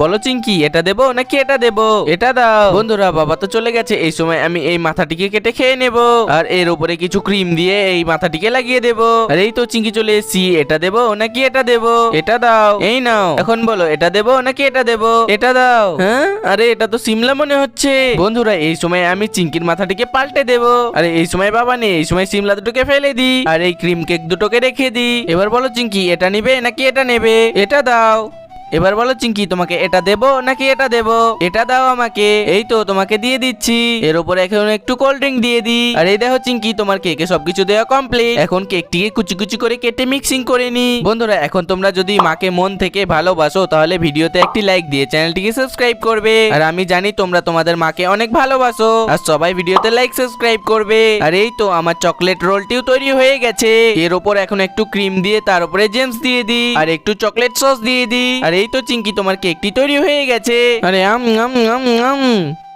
বলো চিঙ্কি, এটা দেবো নাকি এটা দেবো? এটা দাও। বন্ধুরা বাবা তো চলে গেছে, এই সময় আমি এই মাথাটিকে কেটে খেয়ে নেব আর এর উপরে কিছু ক্রিম দিয়ে এই মাথাটিকে লাগিয়ে দেব। আর এই তো চিঙ্কি চলে এসেছি, এটা দেবো নাকি এটা দেবো? এটা দাও। এই নাও, এখন বলো এটা দেবো নাকি এটা দেবো? এটা দাও। হ্যাঁ, আরে এটা তো সিমলা মনে হচ্ছে। বন্ধুরা এই সময় আমি চিঙ্কির মাথাটিকে পাল্টে দেব। আরে এই সময় বাবা নেই, এই সময় সিমলা দুটোকে ফেলে দি আর এই ক্রিম কেক দুটোকে রেখে দি। এবার বলো চিঙ্কি, এটা নিবে নাকি এটা নেবে? এটা দাও। এবার বলো চিঙ্কি, তোমাকে এটা দেবো নাকি এটা দেবো? এটা দাও আমাকে। এই তো তোমাকে দিয়ে দিচ্ছি। এর উপরে এখন একটু কোল্ড ড্রিঙ্ক দিয়ে দি। আর এই দেখো চিঙ্কি, তোমার কেকে সবকিছু দেওয়া কমপ্লিট। এখন কেকটিকে কুচি কুচি করে কেটে মিক্সিং করে নি। বন্ধুরা এখন তোমরা যদি মাকে মন থেকে ভালোবাসো তাহলে ভিডিওতে একটি লাইক দিয়ে চ্যানেলটিকে সাবস্ক্রাইব করবে। আর আমি জানি তোমরা তোমাদের মাকে অনেক ভালোবাসো, আর সবাই ভিডিওতে লাইক সাবস্ক্রাইব করবে। আর এই তো আমার চকলেট রোলটিও তৈরি হয়ে গেছে। এর উপর এখন একটু ক্রিম দিয়ে তার উপরে জেমস দিয়ে দি আর একটু চকলেট সস দিয়ে দি। আর এই তো চিঙ্কি, তোমার কেকটি তৈরি হয়ে গেছে। আরে আম আম আম আম।